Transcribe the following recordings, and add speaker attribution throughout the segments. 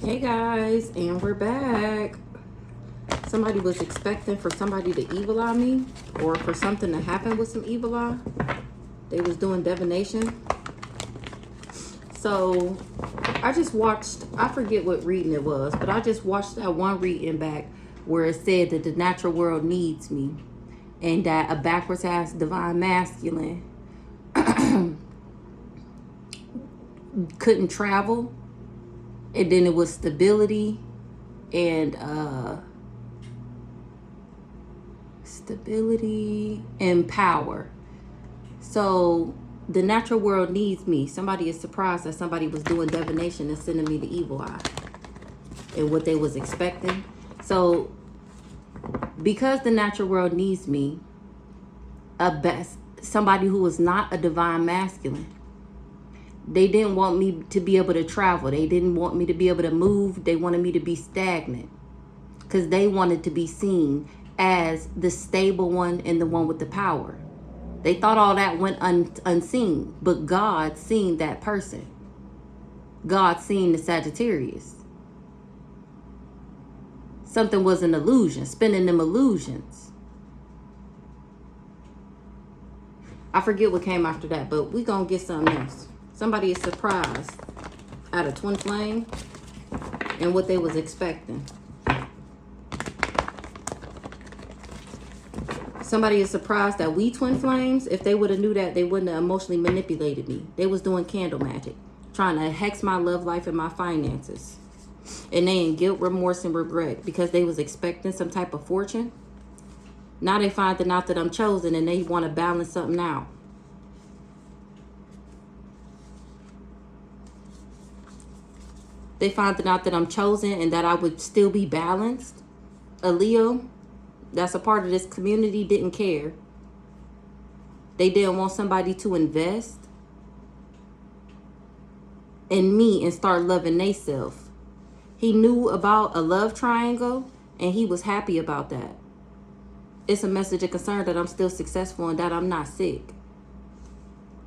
Speaker 1: Hey guys, and we're back. Somebody was expecting for somebody to evil eye me, or for something to happen with some evil eye. They was doing divination. So I just watched, I forget what reading it was, but I just watched that one reading back where it said that the natural world needs me, and that a backwards ass divine masculine couldn't travel. And then it was stability and power. So the natural world needs me. Somebody is surprised that somebody was doing divination and sending me the evil eye and what they was expecting. So because the natural world needs me, somebody who was not a divine masculine, they didn't want me to be able to travel. They didn't want me to be able to move. They wanted me to be stagnant because they wanted to be seen as the stable one and the one with the power. They thought all that went unseen, but God seen that person. God seen the Sagittarius. Something was an illusion, spinning them illusions. I forget what came after that, but we gonna get something else. Somebody is surprised at a twin flame and what they was expecting. Somebody is surprised that we twin flames. If they would have knew that, they wouldn't have emotionally manipulated me. They was doing candle magic, trying to hex my love life and my finances. And they in guilt, remorse, and regret because they was expecting some type of fortune. Now they finding out that I'm chosen and they want to balance something out. They finding out that I'm chosen and that I would still be balanced. A Leo that's a part of this community didn't care. They didn't want somebody to invest in me and start loving theyself. He knew about a love triangle and he was happy about that. It's a message of concern that I'm still successful and that I'm not sick.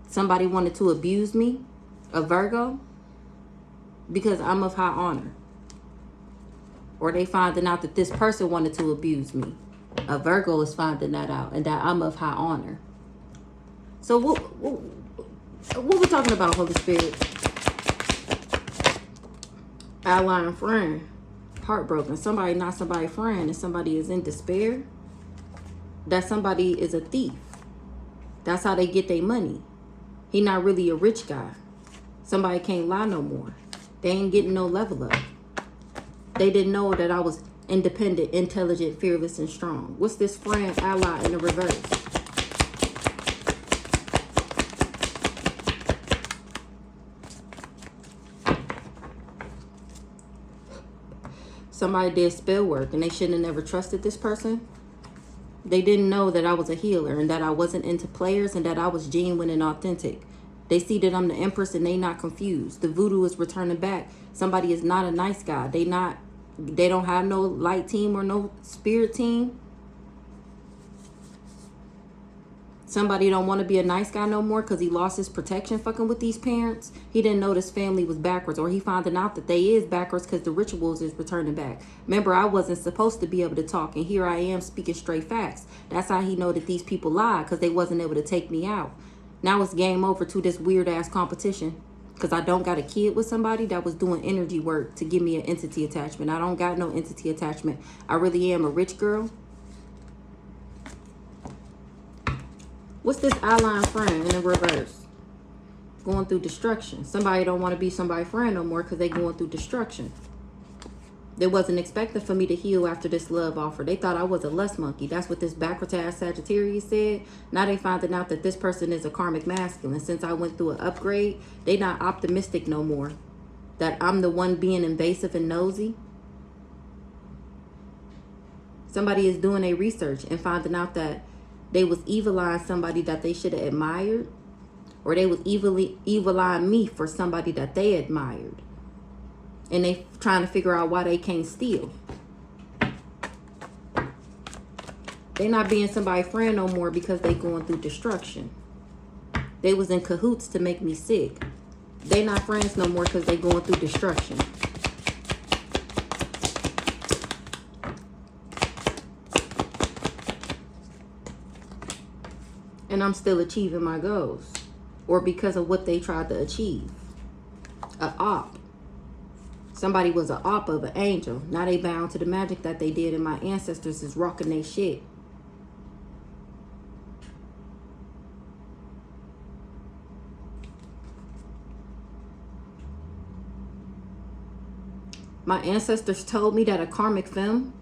Speaker 1: Somebody wanted to abuse me, a Virgo, because I'm of high honor. Or they finding out that this person wanted to abuse me. A Virgo is finding that out and that I'm of high honor. So what we talking about, Holy Spirit? Ally and friend. Heartbroken. Somebody not somebody's friend and somebody is in despair. That somebody is a thief. That's how they get their money. He not really a rich guy. Somebody can't lie no more. They ain't getting no level up. They didn't know that I was independent, intelligent, fearless, and strong. What's this friend, ally in the reverse? Somebody did spell work and they shouldn't have never trusted this person. They didn't know that I was a healer and that I wasn't into players and that I was genuine and authentic. They see that I'm the Empress and they not confused. The voodoo is returning back. Somebody is not a nice guy. They don't have no light team or no spirit team. Somebody don't want to be a nice guy no more because he lost his protection fucking with these parents. He didn't know this family was backwards, or he finding out that they is backwards because the rituals is returning back. Remember, I wasn't supposed to be able to talk, and here I am speaking straight facts. That's how he know that these people lied, because they wasn't able to take me out. Now it's game over to this weird ass competition because I don't got a kid with somebody that was doing energy work to give me an entity attachment. I don't got no entity attachment. I really am a rich girl. What's this ally and friend in the reverse? Going through destruction. Somebody don't want to be somebody's friend no more because they going through destruction. They wasn't expecting for me to heal after this love offer. They thought I was a lust monkey. That's what this backwards ass Sagittarius said. Now they finding out that this person is a karmic masculine. Since I went through an upgrade, they not optimistic no more. That I'm the one being invasive and nosy. Somebody is doing a research and finding out that they was evil-eyeing somebody that they should have admired. Or they was evil-eyeing me for somebody that they admired. And they trying to figure out why they can't steal. They not being somebody's friend no more because they going through destruction. They was in cahoots to make me sick. They not friends no more because they going through destruction. And I'm still achieving my goals. Or because of what they tried to achieve. A op. Somebody was an op of an angel. Now they bound to the magic that they did, and my ancestors is rocking their shit. My ancestors told me that a karmic femme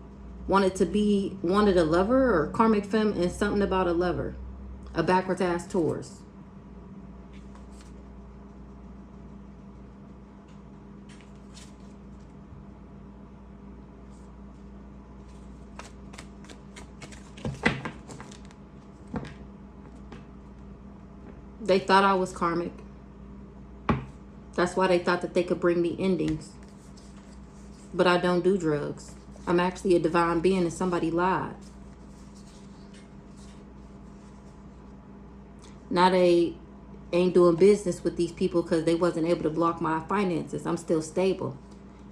Speaker 1: wanted a lover, or karmic femme and something about a lover. A backwards ass Taurus. They thought I was karmic. That's why they thought that they could bring me endings. But I don't do drugs. I'm actually a divine being, and somebody lied. Now they ain't doing business with these people because they wasn't able to block my finances. I'm still stable.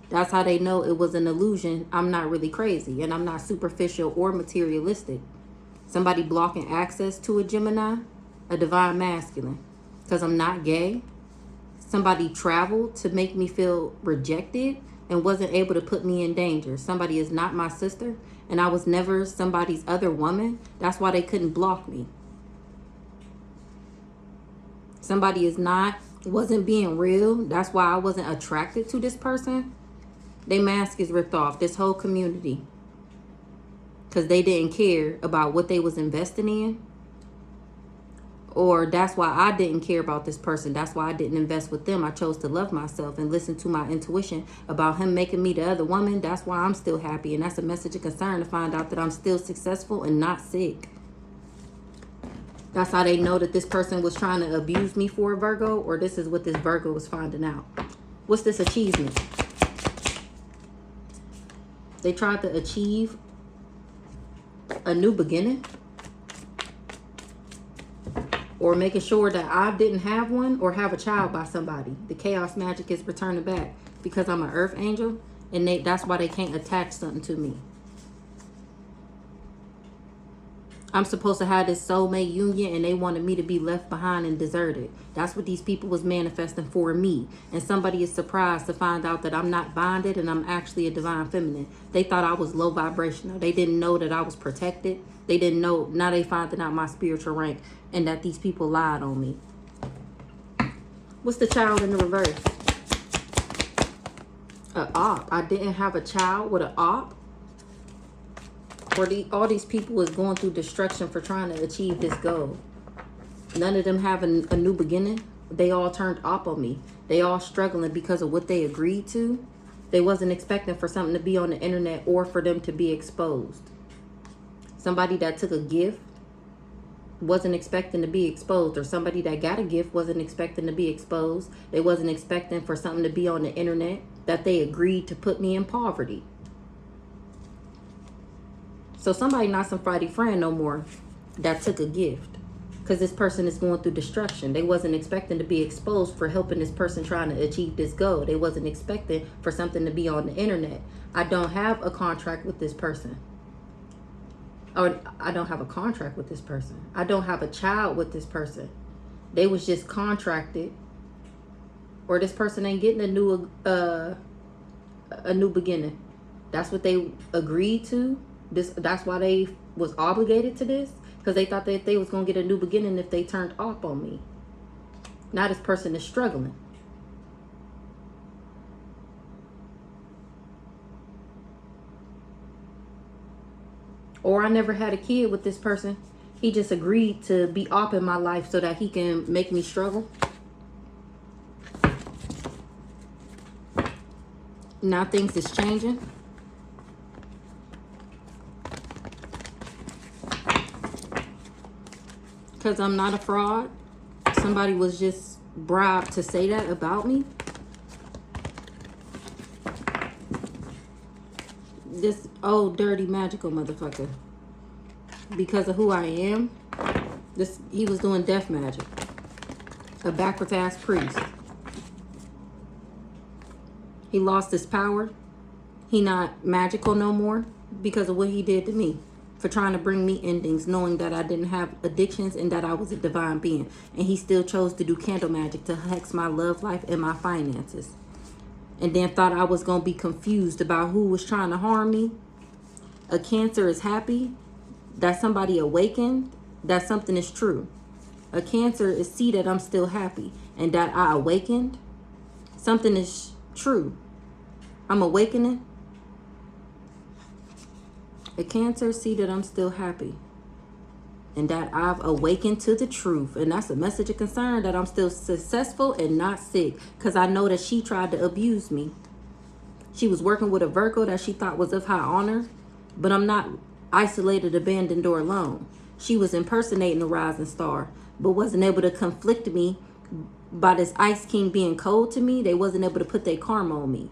Speaker 1: That's how they know it was an illusion. I'm not really crazy, and I'm not superficial or materialistic. Somebody blocking access to a Gemini, a divine masculine, because I'm not gay. Somebody traveled to make me feel rejected and wasn't able to put me in danger. Somebody is not my sister, and I was never somebody's other woman. That's why they couldn't block me. Somebody wasn't being real. That's why I wasn't attracted to this person. Their mask is ripped off, this whole community. Because they didn't care about what they was investing in. Or that's why I didn't care about this person. That's why I didn't invest with them. I chose to love myself and listen to my intuition about him making me the other woman. That's why I'm still happy. And that's a message of concern to find out that I'm still successful and not sick. That's how they know that this person was trying to abuse me for a Virgo, or this is what this Virgo was finding out. What's this achievement? They tried to achieve a new beginning, or making sure that I didn't have one or have a child by somebody. The chaos magic is returning back because I'm an earth angel, and that's why they can't attach something to me. I'm supposed to have this soulmate union, and they wanted me to be left behind and deserted. That's what these people was manifesting for me. And somebody is surprised to find out that I'm not bonded and I'm actually a divine feminine. They thought I was low vibrational. They didn't know that I was protected. They didn't know. Now they finding out my spiritual rank and that these people lied on me. What's the child in the reverse? A op. I didn't have a child with an op. Or all these people is going through destruction for trying to achieve this goal. None of them having a new beginning. They all turned op on me. They all struggling because of what they agreed to. They wasn't expecting for something to be on the internet or for them to be exposed. Somebody that took a gift wasn't expecting to be exposed, or somebody that got a gift wasn't expecting to be exposed. They wasn't expecting for something to be on the internet, that they agreed to put me in poverty. So somebody not some Friday friend no more that took a gift, because this person is going through destruction. They wasn't expecting to be exposed for helping this person trying to achieve this goal. They wasn't expecting for something to be on the internet. I don't have a contract with this person. Or I don't have a contract with this person. I don't have a child with this person. They was just contracted. Or this person ain't getting a new beginning. That's what they agreed to. That's why they was obligated to this, because they thought that they was going to get a new beginning if they turned off on me. Now this person is struggling. Or I never had a kid with this person. He just agreed to be op in my life so that he can make me struggle. Now things is changing. Because I'm not a fraud. Somebody was just bribed to say that about me. This old dirty magical motherfucker. Because of who I am. He was doing death magic. A backwards ass priest. He lost his power. He not magical no more because of what he did to me. for trying to bring me endings, knowing that I didn't have addictions and that I was a divine being. And he still chose to do candle magic to hex my love life and my finances. And then thought I was going to be confused about who was trying to harm me. A Cancer is happy that somebody awakened, that something is true. A Cancer is see that I'm still happy and that I awakened. Something is true. I'm awakening. A Cancer see that I'm still happy and that I've awakened to the truth. And that's a message of concern, that I'm still successful and not sick, because I know that she tried to abuse me. She was working with a Virgo that she thought was of high honor, but I'm not isolated, abandoned, or alone. She was impersonating a rising star, but wasn't able to conflict me by this Ice King being cold to me. They wasn't able to put their karma on me.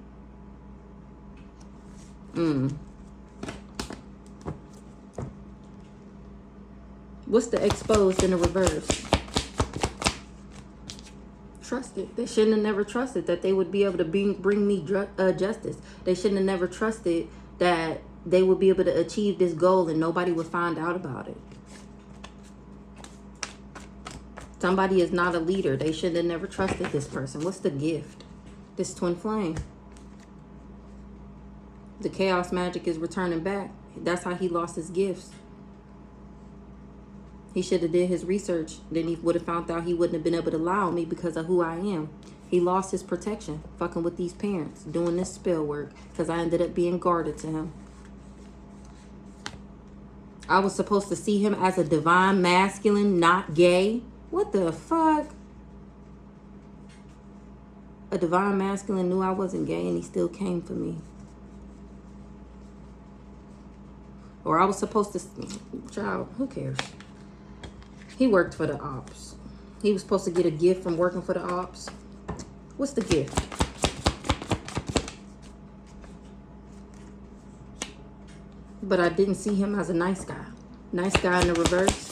Speaker 1: What's the exposed in the reverse? Trusted. They shouldn't have never trusted that they would be able to bring me justice. They shouldn't have never trusted that they would be able to achieve this goal and nobody would find out about it. Somebody is not a leader. They should have never trusted this person. What's the gift? This twin flame. The chaos magic is returning back. That's how he lost his gifts. He should have did his research. Then he would have found out he wouldn't have been able to lie on me because of who I am. He lost his protection, fucking with these parents, doing this spell work, because I ended up being guarded to him. I was supposed to see him as a divine masculine, not gay. What the fuck? A divine masculine knew I wasn't gay and he still came for me. Or I was supposed to... Child, who cares? He worked for the ops. He was supposed to get a gift from working for the ops. What's the gift? But I didn't see him as a nice guy. Nice guy in the reverse.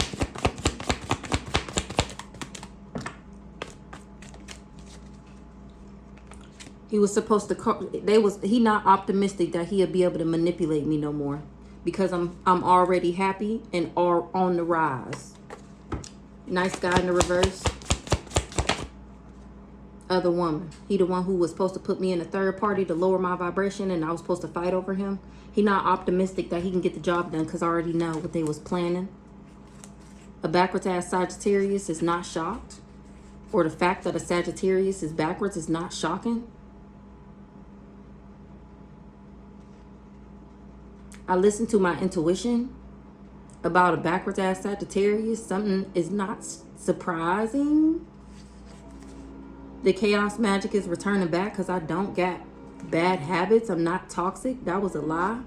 Speaker 1: He was supposed to... He not optimistic that he'll be able to manipulate me no more. Because I'm already happy and are on the rise. Nice guy in the reverse. Other woman. He the one who was supposed to put me in a third party to lower my vibration, and I was supposed to fight over him. He not optimistic that he can get the job done because I already know what they was planning. A backwards ass Sagittarius is not shocked. Or the fact that a Sagittarius is backwards is not shocking. I listened to my intuition about a backwards ass Sagittarius. Something is not surprising. The chaos magic is returning back because I don't get bad habits. I'm not toxic. That was a lie.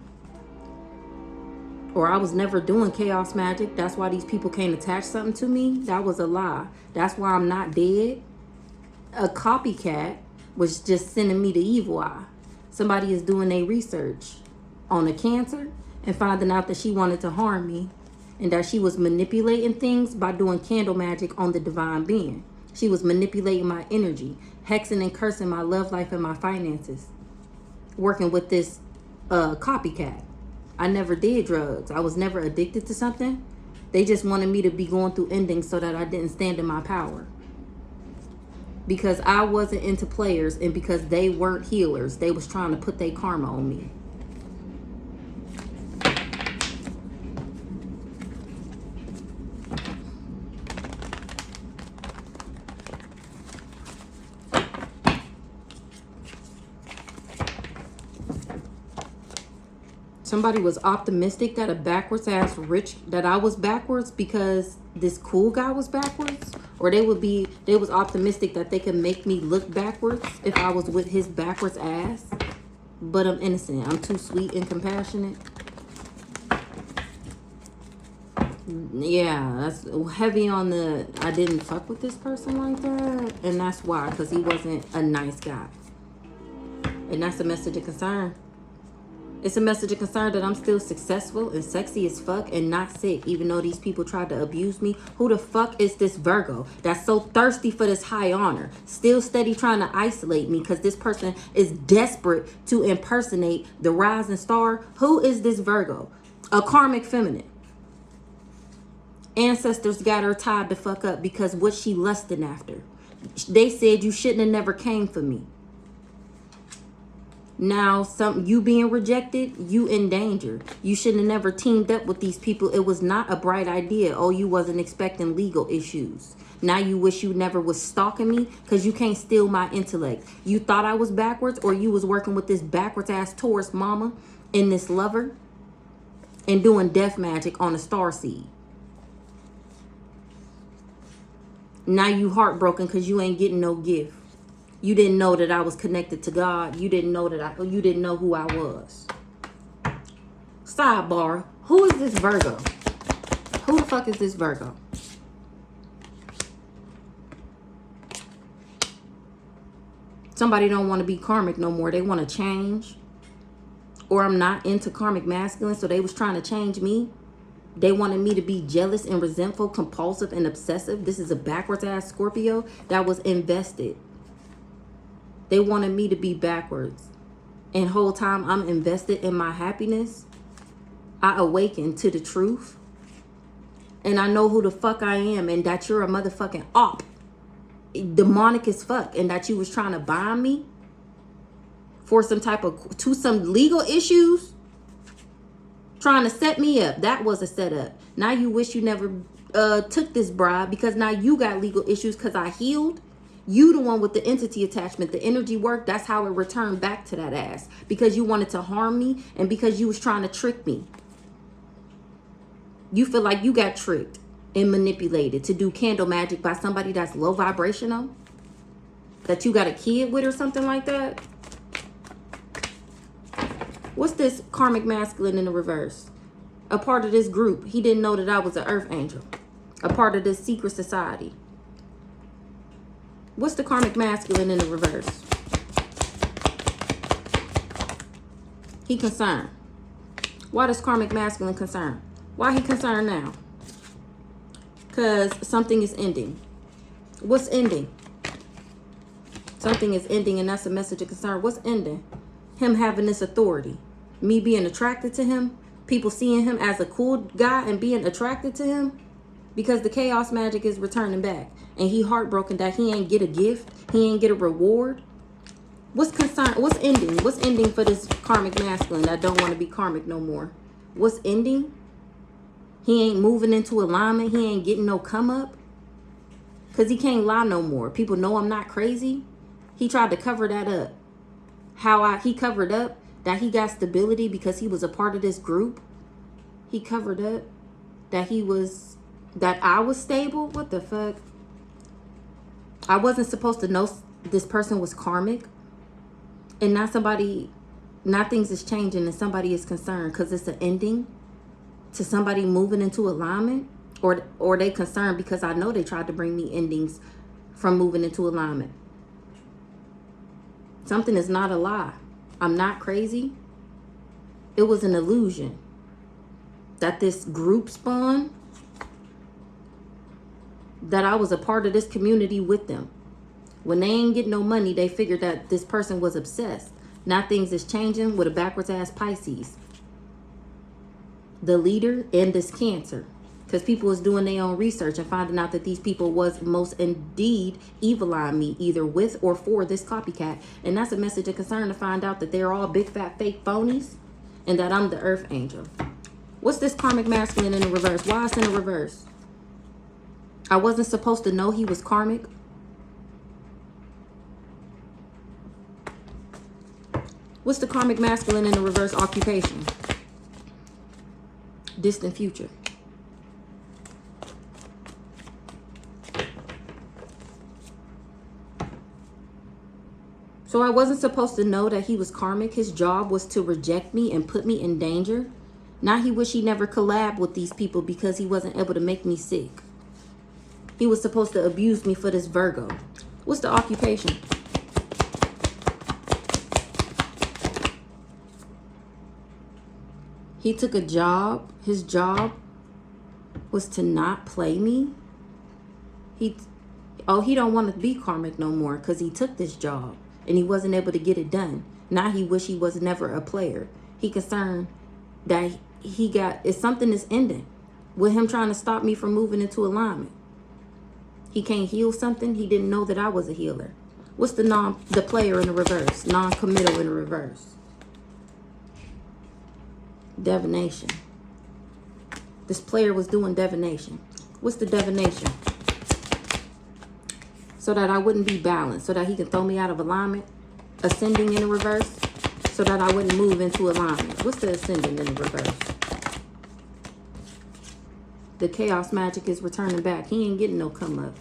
Speaker 1: Or I was never doing chaos magic. That's why these people can't attach something to me. That was a lie. That's why I'm not dead. A copycat was just sending me the evil eye. Somebody is doing their research on a Cancer and finding out that she wanted to harm me and that she was manipulating things by doing candle magic on the divine being. She was manipulating my energy, hexing and cursing my love life and my finances, working with this copycat. I never did drugs. I was never addicted to something. They just wanted me to be going through endings so that I didn't stand in my power. Because I wasn't into players and because they weren't healers, they was trying to put their karma on me. Somebody was optimistic that a backwards ass rich, that I was backwards because this cool guy was backwards. Or they was optimistic that they could make me look backwards if I was with his backwards ass. But I'm innocent. I'm too sweet and compassionate. Yeah, that's heavy on the, I didn't fuck with this person like that. And that's why, because he wasn't a nice guy. And that's a message of concern. It's a message of concern that I'm still successful and sexy as fuck and not sick, even though these people tried to abuse me. Who the fuck is this Virgo that's so thirsty for this high honor, still steady trying to isolate me because this person is desperate to impersonate the rising star? Who is this Virgo? A karmic feminine. Ancestors got her tied the fuck up because what she lusting after. They said you shouldn't have never came for me. Now, you being rejected, you in danger. You shouldn't have never teamed up with these people. It was not a bright idea. Oh, you wasn't expecting legal issues. Now you wish you never was stalking me because you can't steal my intellect. You thought I was backwards, or you was working with this backwards ass Taurus mama and this lover and doing death magic on a star seed. Now you heartbroken because you ain't getting no gift. You didn't know that I was connected to God. You didn't know you didn't know who I was. Sidebar, who is this Virgo? Who the fuck is this Virgo? Somebody don't want to be karmic no more. They want to change. Or I'm not into karmic masculine, so they was trying to change me. They wanted me to be jealous and resentful, compulsive and obsessive. This is a backwards ass Scorpio that was invested. They wanted me to be backwards. And whole time I'm invested in my happiness. I awakened to the truth. And I know who the fuck I am, and that you're a motherfucking op. Demonic as fuck. And that you was trying to bind me for some legal issues. Trying to set me up. That was a setup. Now you wish you never took this bribe, because now you got legal issues because I healed. You the one with the entity attachment, the energy work. That's how it returned back to that ass. Because you wanted to harm me and because you was trying to trick me. You feel like you got tricked and manipulated to do candle magic by somebody that's low vibrational. That you got a kid with or something like that. What's this karmic masculine in the reverse? A part of this group. He didn't know that I was an earth angel. A part of this secret society. What's the karmic masculine in the reverse? He concerned. Why does karmic masculine concern? Why he concerned now? Because something is ending. What's ending? Something is ending, and that's a message of concern. What's ending? Him having this authority. Me being attracted to him. People seeing him as a cool guy and being attracted to him. Because the chaos magic is returning back. And he heartbroken that he ain't get a gift. He ain't get a reward. What's concern? What's ending? What's ending for this karmic masculine that don't want to be karmic no more? What's ending? He ain't moving into alignment. He ain't getting no come up. Because he can't lie no more. People know I'm not crazy. He tried to cover that up. He covered up that he got stability because he was a part of this group. He covered up that I was stable. What the fuck? I wasn't supposed to know this person was karmic. And now things is changing and somebody is concerned because it's an ending to somebody moving into alignment. Or they concerned because I know they tried to bring me endings from moving into alignment. Something is not a lie. I'm not crazy. It was an illusion that this group spawned. That I was a part of this community with them. When they ain't get no money, they figured that this person was obsessed. Now things is changing with a backwards ass Pisces. The leader and this Cancer. Because people was doing their own research and finding out that these people was most indeed evil on me, either with or for this copycat. And that's a message of concern to find out that they're all big fat fake phonies and that I'm the earth angel. What's this karmic masculine in the reverse? Why is it in the reverse? I wasn't supposed to know he was karmic. What's the karmic masculine in the reverse occupation? Distant future. So I wasn't supposed to know that he was karmic. His job was to reject me and put me in danger. Now he wish he never collabed with these people because he wasn't able to make me sick. He was supposed to abuse me for this Virgo. What's the occupation? He took a job. His job was to not play me. He don't want to be karmic no more because he took this job and he wasn't able to get it done. Now he wish he was never a player. He concerned that something is ending. with him trying to stop me from moving into alignment. He can't heal something. He didn't know that I was a healer. What's the player in the reverse? Non-committal in the reverse. Divination. This player was doing divination. What's the divination? So that I wouldn't be balanced. So that he can throw me out of alignment. Ascending in the reverse. So that I wouldn't move into alignment. What's the ascending in the reverse? The chaos magic is returning back. He ain't getting no come up.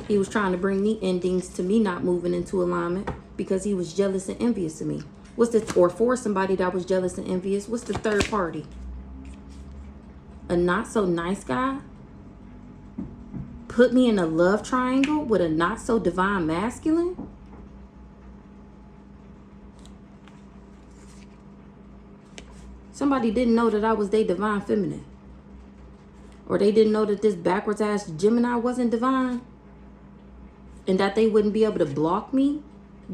Speaker 1: He was trying to bring me endings to me not moving into alignment because he was jealous and envious of me. Or for somebody that was jealous and envious. What's the third party? A not so nice guy put me in a love triangle with a not so divine masculine. Somebody didn't know that I was their divine feminine. Or they didn't know that this backwards ass Gemini wasn't divine. And that they wouldn't be able to block me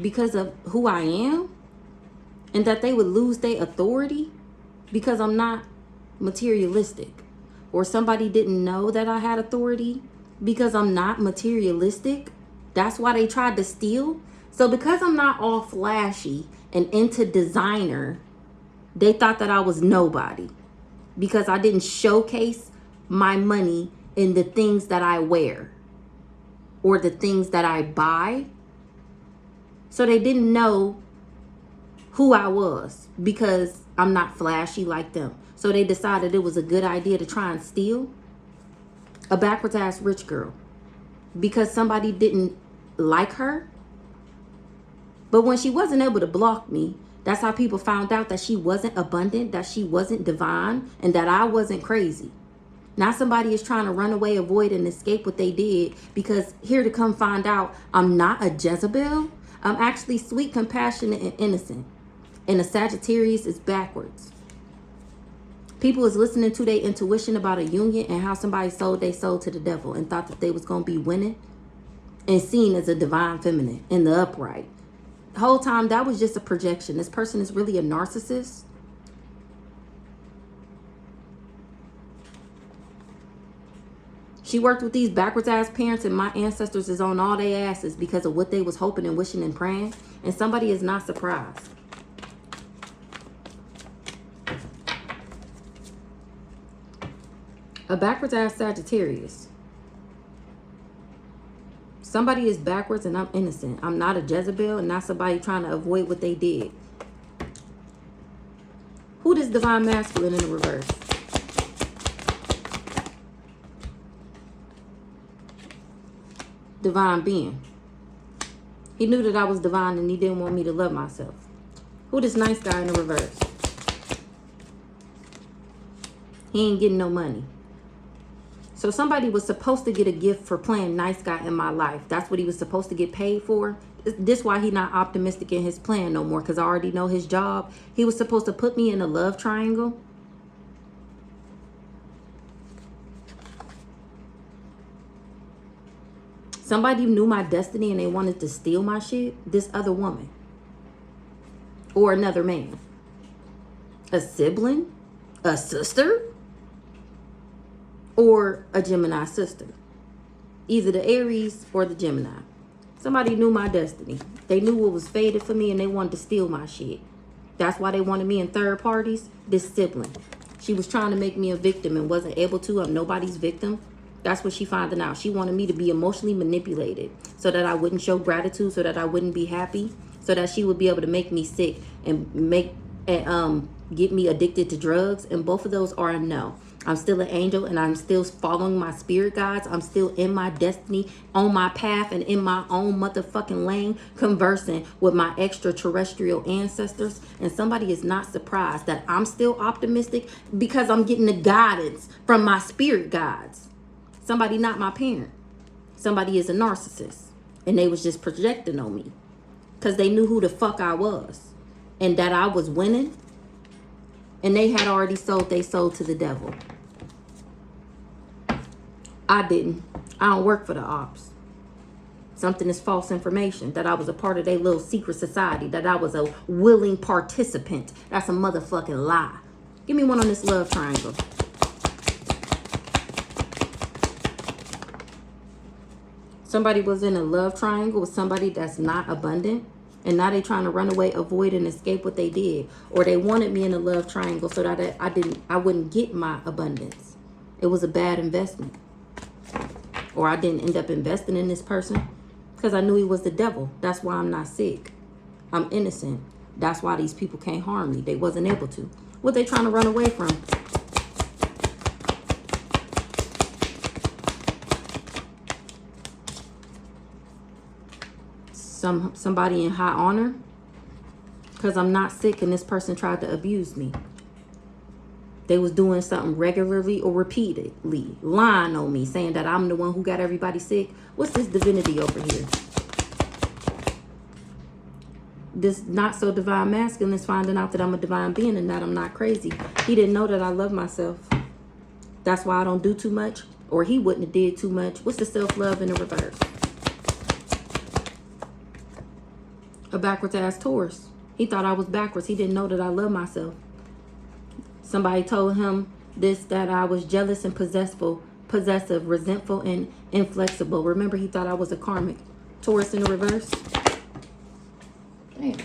Speaker 1: because of who I am. And that they would lose their authority because I'm not materialistic. Or somebody didn't know that I had authority because I'm not materialistic. That's why they tried to steal. So because I'm not all flashy and into designer, they thought that I was nobody. Because I didn't showcase my money in the things that I wear. Or the things that I buy. So they didn't know who I was because I'm not flashy like them. So they decided it was a good idea to try and steal a backwards ass rich girl because somebody didn't like her. But when she wasn't able to block me, that's how people found out that she wasn't abundant, that she wasn't divine, and that I wasn't crazy. Now somebody is trying to run away, avoid, and escape what they did because here to come find out I'm not a Jezebel. I'm actually sweet, compassionate, and innocent. And a Sagittarius is backwards. People is listening to their intuition about a union and how somebody sold their soul to the devil and thought that they was going to be winning and seen as a divine feminine in the upright. The whole time that was just a projection. This person is really a narcissist. She worked with these backwards ass parents and my ancestors is on all their asses because of what they was hoping and wishing and praying. And somebody is not surprised. A backwards ass Sagittarius. Somebody is backwards and I'm innocent. I'm not a Jezebel and not somebody trying to avoid what they did. Who does divine masculine in the reverse? Divine being. He knew that I was divine and he didn't want me to love myself. Who does nice guy in the reverse? He ain't getting no money. So somebody was supposed to get a gift for playing nice guy in my life. That's what he was supposed to get paid for. This why he not optimistic in his plan no more, because I already know his job. He was supposed to put me in a love triangle. Somebody knew my destiny and they wanted to steal my shit. This other woman. Or another man. A sibling? A sister? Or a Gemini sister. Either the Aries or the Gemini. Somebody knew my destiny. They knew what was fated for me and they wanted to steal my shit. That's why they wanted me in third parties. This sibling. She was trying to make me a victim and wasn't able to. I'm nobody's victim. That's what she finding out. She wanted me to be emotionally manipulated so that I wouldn't show gratitude, so that I wouldn't be happy, so that she would be able to make me sick and get me addicted to drugs. And both of those are a no. I'm still an angel and I'm still following my spirit guides. I'm still in my destiny, on my path and in my own motherfucking lane, conversing with my extraterrestrial ancestors. And somebody is not surprised that I'm still optimistic because I'm getting the guidance from my spirit guides. Somebody not my parent. Somebody is a narcissist. And they was just projecting on me. Because they knew who the fuck I was. And that I was winning. And they had already sold their soul to the devil. I didn't. I don't work for the ops. Something is false information. That I was a part of their little secret society. That I was a willing participant. That's a motherfucking lie. Give me one on this love triangle. Somebody was in a love triangle with somebody that's not abundant. And now they trying to run away, avoid, and escape what they did. Or they wanted me in a love triangle so that I wouldn't get my abundance. It was a bad investment. Or I didn't end up investing in this person because I knew he was the devil. That's why I'm not sick. I'm innocent. That's why these people can't harm me. They wasn't able to. What they trying to run away from? Somebody in high honor, because I'm not sick and this person tried to abuse me. They was doing something regularly or repeatedly, lying on me, saying that I'm the one who got everybody sick. What's this divinity over here? This not so divine masculine is finding out that I'm a divine being and that I'm not crazy. He didn't know that I love myself. That's why I don't do too much, or he wouldn't have did too much. What's the self-love in the reverse? A backwards ass Taurus. He thought I was backwards. He didn't know that I love myself. Somebody told him that I was jealous and possessive, resentful, and inflexible. Remember, he thought I was a karmic. Taurus in the reverse. Damn.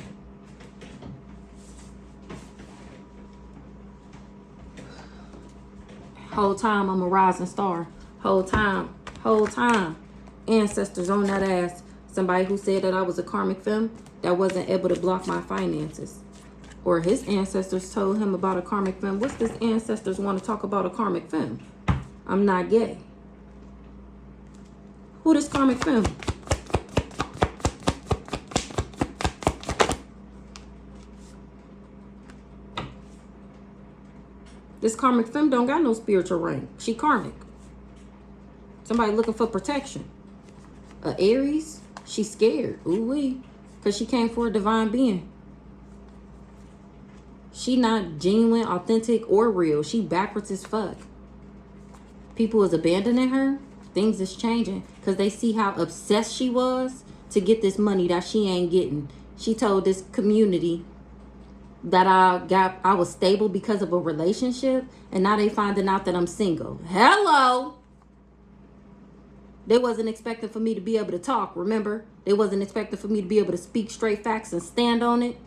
Speaker 1: Whole time I'm a rising star. Whole time. Ancestors on that ass. Somebody who said that I was a karmic femme that wasn't able to block my finances. Or his ancestors told him about a karmic femme. What's this ancestors want to talk about a karmic femme? I'm not gay. Who this karmic femme? This karmic femme don't got no spiritual rank. She karmic. Somebody looking for protection. A Aries? She scared. Ooh-wee. Because she came for a divine being. She not genuine, authentic, or real. She backwards as fuck. People is abandoning her. Things is changing. Because they see how obsessed she was to get this money that she ain't getting. She told this community that I was stable because of a relationship. And now they finding out that I'm single. Hello. They wasn't expecting for me to be able to talk, remember? They wasn't expecting for me to be able to speak straight facts and stand on it.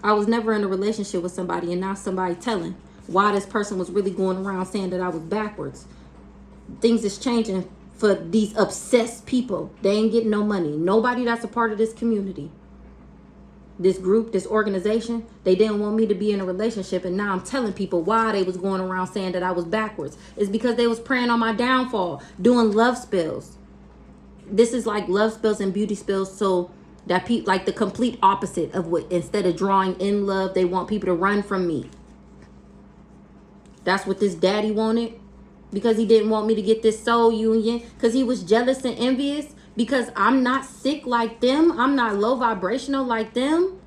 Speaker 1: I was never in a relationship with somebody, and now somebody telling why this person was really going around saying that I was backwards. Things is changing for these obsessed people. They ain't getting no money. Nobody that's a part of this community. This group, this organization, they didn't want me to be in a relationship, and now I'm telling people why they was going around saying that I was backwards. It's because they was preying on my downfall, doing love spells. This is like love spells and beauty spells, so that like the complete opposite of what, instead of drawing in love, they want people to run from me. That's what this daddy wanted, because he didn't want me to get this soul union, because he was jealous and envious. Because I'm not sick like them. I'm not low vibrational like them.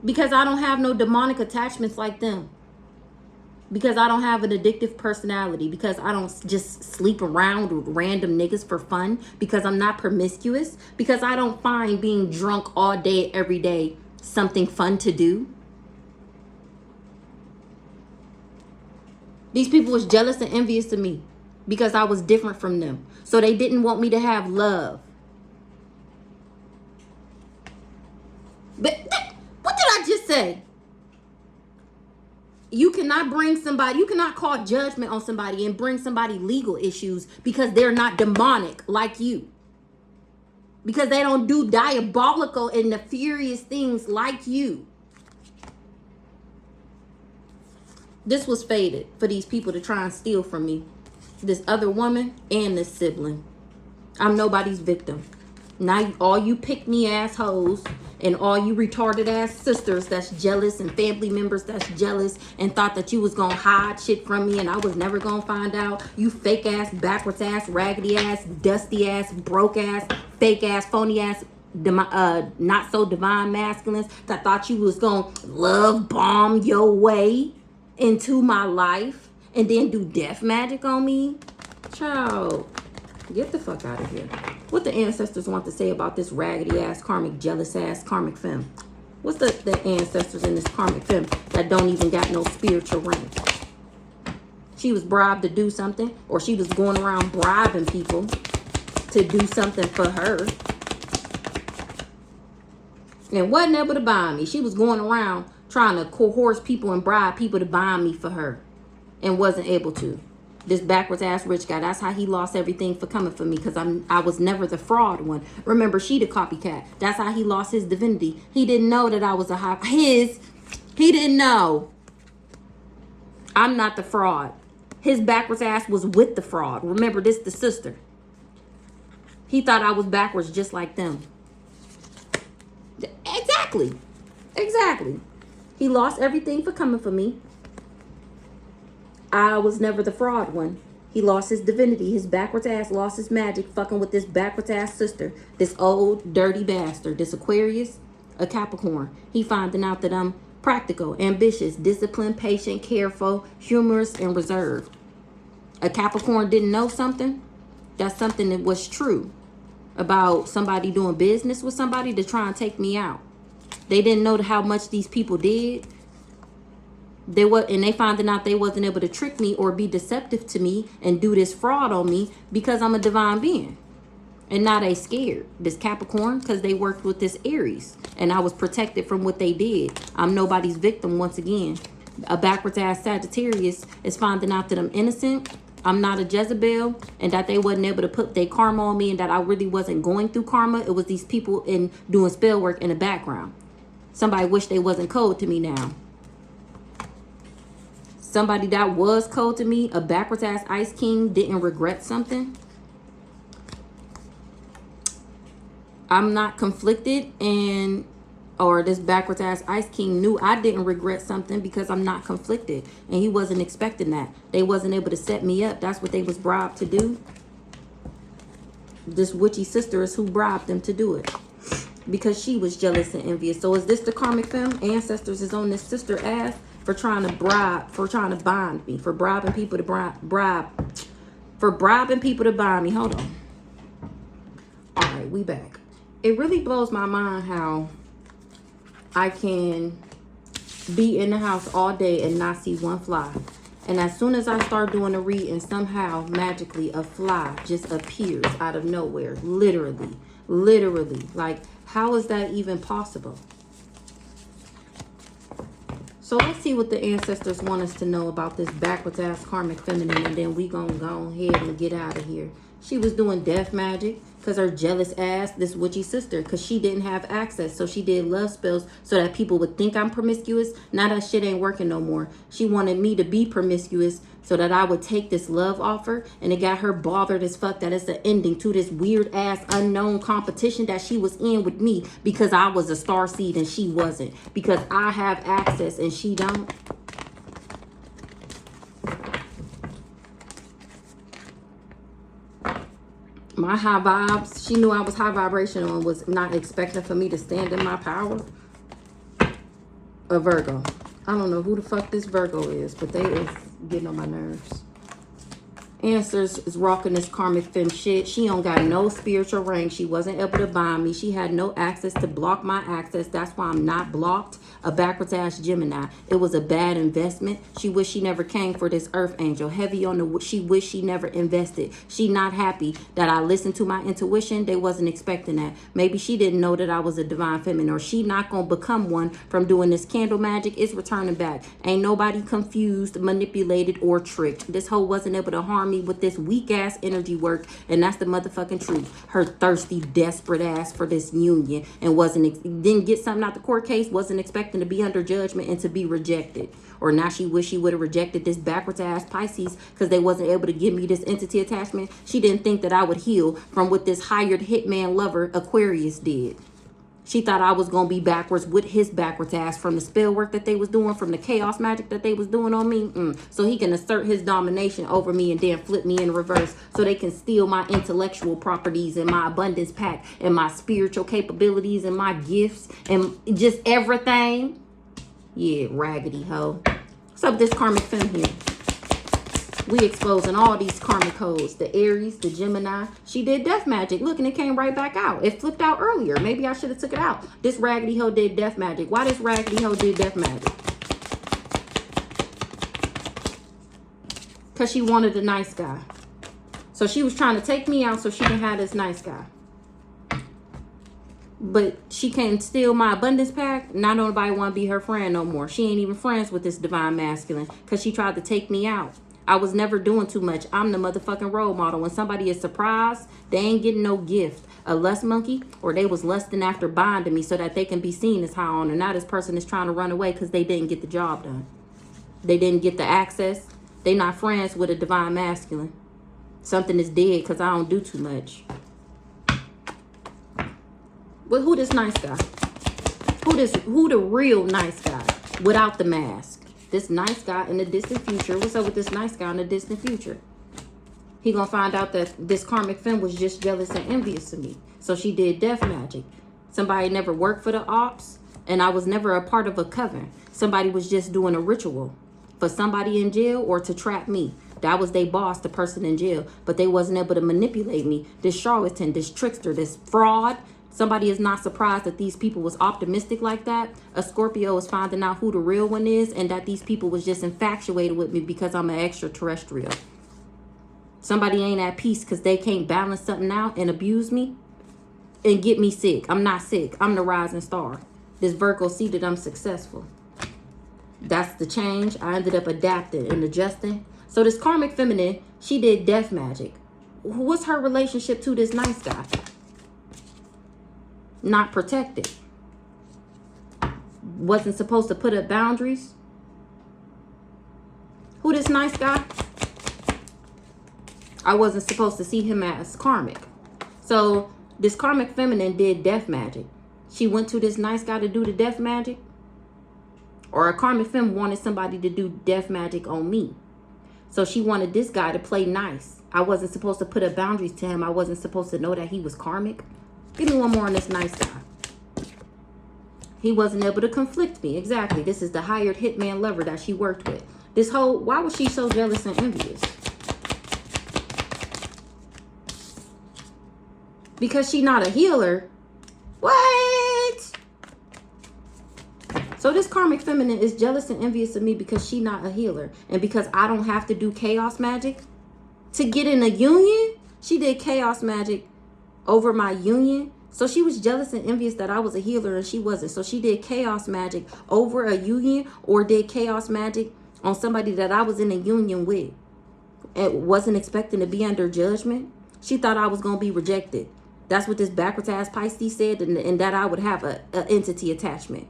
Speaker 1: Because I don't have no demonic attachments like them. Because I don't have an addictive personality. Because I don't just sleep around with random niggas for fun. Because I'm not promiscuous. Because I don't find being drunk all day, every day, something fun to do. These people was jealous and envious of me. Because I was different from them. So they didn't want me to have love. But what did I just say? You cannot call judgment on somebody and bring somebody legal issues because they're not demonic like you. Because they don't do diabolical and nefarious things like you. This was fated for these people to try and steal from me. This other woman and this sibling. I'm nobody's victim. Now all you pick-me assholes and all you retarded ass sisters that's jealous and family members that's jealous and thought that you was gonna hide shit from me and I was never gonna find out. You fake ass, backwards ass, raggedy ass, dusty ass, broke ass, fake ass, phony ass, not so divine masculines that thought you was gonna love bomb your way into my life. And then do death magic on me? Child, get the fuck out of here. What the ancestors want to say about this raggedy ass, karmic, jealous ass, karmic femme? What's the ancestors in this karmic femme that don't even got no spiritual rank? She was bribed to do something, or she was going around bribing people to do something for her. And wasn't able to buy me. She was going around trying to coerce people and bribe people to buy me for her, and wasn't able to. This backwards ass rich guy, that's how he lost everything for coming for me, because I was never the fraud one. Remember, she the copycat. That's how he lost his divinity. He didn't know that I was he didn't know. I'm not the fraud. His backwards ass was with the fraud. Remember, this the sister. He thought I was backwards just like them. Exactly. Exactly. He lost everything for coming for me. I was never the fraud one. He lost his divinity. His backwards ass lost his magic fucking with this backwards ass sister. This old dirty bastard. This Aquarius, a Capricorn. He finding out that I'm practical, ambitious, disciplined, patient, careful, humorous, and reserved. A Capricorn didn't know something. That's something that was true about somebody doing business with somebody to try and take me out. They didn't know how much these people did. And they finding out they wasn't able to trick me or be deceptive to me and do this fraud on me because I'm a divine being. And now they scared. This Capricorn, because they worked with this Aries. And I was protected from what they did. I'm nobody's victim once again. A backwards ass Sagittarius is finding out that I'm innocent. I'm not a Jezebel. And that they wasn't able to put their karma on me. And that I really wasn't going through karma. It was these people doing spell work in the background. Somebody wish they wasn't cold to me now. Somebody that was cold to me, a backwards ass Ice King, didn't regret something. I'm not conflicted, or this backwards ass Ice King knew I didn't regret something because I'm not conflicted. And he wasn't expecting that. They wasn't able to set me up. That's what they was bribed to do. This witchy sister is who bribed them to do it. Because she was jealous and envious. So is this the karmic femme? Ancestors is on this sister ass for trying to bind me, for bribing people to bribing people to bind me. Hold on. All right, we back. It really blows my mind how I can be in the house all day and not see one fly. And as soon as I start doing a reading, somehow magically a fly just appears out of nowhere. Literally. Like, how is that even possible? So let's see what the ancestors want us to know about this backwards ass karmic feminine, and then we gonna go ahead and get out of here. She was doing death magic because her jealous ass, this witchy sister, because she didn't have access. So she did love spells so that people would think I'm promiscuous. Now that shit ain't working no more. She wanted me to be promiscuous so that I would take this love offer. And it got her bothered as fuck that it's the ending to this weird ass unknown competition that she was in with me because I was a star seed and she wasn't. Because I have access and she don't. My high vibes, she knew I was high vibrational and was not expecting for me to stand in my power. A Virgo. I don't know who the fuck this Virgo is, but they is getting on my nerves. Answers is rocking this karmic femme shit. She don't got no spiritual rank. She wasn't able to bind me. She had no access to block my access. That's why I'm not blocked. A backwards ass Gemini. It was a bad investment. She wished she never came for this earth angel. Heavy on the she wished she never invested. She not happy that I listened to my intuition. They wasn't expecting that. Maybe she didn't know that I was a divine feminine, or she not gonna become one from doing this candle magic. It's returning back. Ain't nobody confused, manipulated, or tricked. This hoe wasn't able to harm me with this weak ass energy work, and that's the motherfucking truth. Her thirsty, desperate ass for this union, and didn't get something out the court case, wasn't expecting to be under judgment and to be rejected. Or now she wish she would have rejected this backwards ass Pisces because they wasn't able to give me this entity attachment. She didn't think that I would heal from what this hired hitman lover Aquarius did. She thought I was going to be backwards with his backwards ass from the spell work that they was doing, from the chaos magic that they was doing on me. So he can assert his domination over me and then flip me in reverse so they can steal my intellectual properties and my abundance pack and my spiritual capabilities and my gifts and just everything. Yeah, raggedy hoe. What's up, this karmic femme here? We exposing all these karmic codes. The Aries, the Gemini. She did death magic. Look, and it came right back out. It flipped out earlier. Maybe I should have took it out. This raggedy hoe did death magic. Why this raggedy hoe did death magic? Because she wanted a nice guy. So she was trying to take me out so she can have this nice guy. But she can't steal my abundance pack. Not nobody want to be her friend no more. She ain't even friends with this divine masculine because she tried to take me out. I was never doing too much. I'm the motherfucking role model. When somebody is surprised, they ain't getting no gift. A lust monkey, or they was lusting after bonding me so that they can be seen as high on her. Now this person is trying to run away because they didn't get the job done. They didn't get the access. They not friends with a divine masculine. Something is dead because I don't do too much. But who this nice guy? Who the real nice guy without the mask? This nice guy in the distant future. What's up with this nice guy in the distant future? He gonna find out that this karmic femme was just jealous and envious of me. So she did death magic. Somebody never worked for the ops, and I was never a part of a coven. Somebody was just doing a ritual for somebody in jail or to trap me. That was their boss, the person in jail. But they wasn't able to manipulate me. This charlatan, this trickster, this fraud. Somebody is not surprised that these people was optimistic like that. A Scorpio is finding out who the real one is and that these people was just infatuated with me because I'm an extraterrestrial. Somebody ain't at peace because they can't balance something out and abuse me and get me sick. I'm not sick. I'm the rising star. This Virgo see that I'm successful. That's the change. I ended up adapting and adjusting. So this karmic feminine, she did death magic. What's her relationship to this nice guy? Not protected. Wasn't supposed to put up boundaries. Who this nice guy? I wasn't supposed to see him as karmic. So this karmic feminine did death magic. She went to this nice guy to do the death magic. Or a karmic femme wanted somebody to do death magic on me. So she wanted this guy to play nice. I wasn't supposed to put up boundaries to him. I wasn't supposed to know that he was karmic. Give me one more on this nice guy. He wasn't able to conflict me. Exactly. This is the hired hitman lover that she worked with. This whole, why was she so jealous and envious? Because she not a healer. What? So this karmic feminine is jealous and envious of me because she not a healer. And because I don't have to do chaos magic to get in a union. She did chaos magic over my union. So she was jealous and envious that I was a healer and she wasn't. So she did chaos magic over a union or did chaos magic on somebody that I was in a union with and wasn't expecting to be under judgment. She thought I was going to be rejected. That's what this backwards ass Pisces said, and that I would have a entity attachment.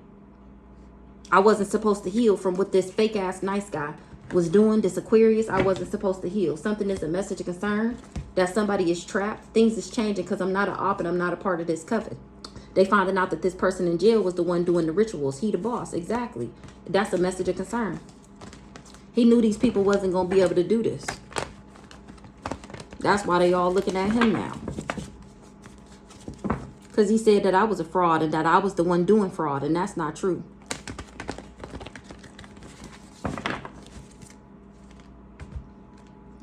Speaker 1: I wasn't supposed to heal from what this fake ass nice guy was doing. This Aquarius, I wasn't supposed to heal. Something is a message of concern that somebody is trapped. Things is changing because I'm not an op and I'm not a part of this coven. They finding out that this person in jail was the one doing the rituals. He the boss. Exactly. That's a message of concern. He knew these people wasn't going to be able to do this. That's why they all looking at him now. Because he said that I was a fraud and that I was the one doing fraud. And that's not true.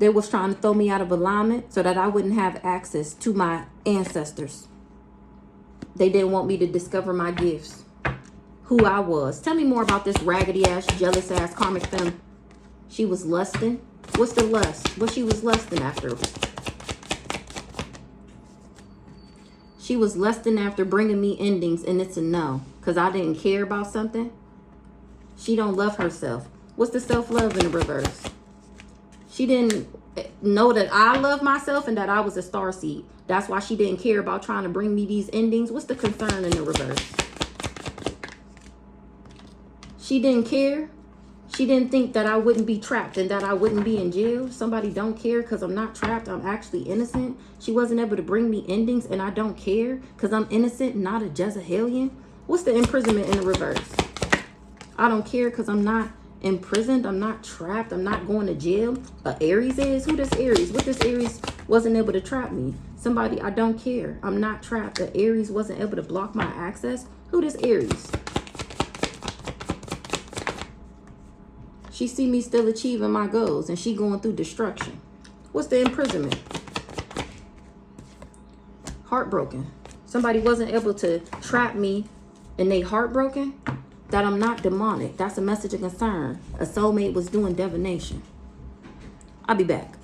Speaker 1: They was trying to throw me out of alignment so that I wouldn't have access to my ancestors. They didn't want me to discover my gifts. Who I was. Tell me more about this raggedy ass, jealous ass karmic femme. She was lusting. What's the lust? What she was lusting after? She was lusting after bringing me endings, and it's a no. Because I didn't care about something. She don't love herself. What's the self-love in the reverse? She didn't know that I love myself and that I was a starseed. That's why she didn't care about trying to bring me these endings. What's the concern in the reverse? She didn't care. She didn't think that I wouldn't be trapped and that I wouldn't be in jail. Somebody don't care because I'm not trapped. I'm actually innocent. She wasn't able to bring me endings and I don't care because I'm innocent, not a Jezebelian. What's the imprisonment in the reverse? I don't care because I'm not imprisoned. I'm not trapped. I'm not going to jail. Aries is? Who this Aries? What this Aries wasn't able to trap me? Somebody, I don't care. I'm not trapped. The Aries wasn't able to block my access. Who this Aries? She see me still achieving my goals and she going through destruction. What's the imprisonment? Heartbroken. Somebody wasn't able to trap me and they heartbroken. That I'm not demonic. That's a message of concern. A soulmate was doing divination. I'll be back.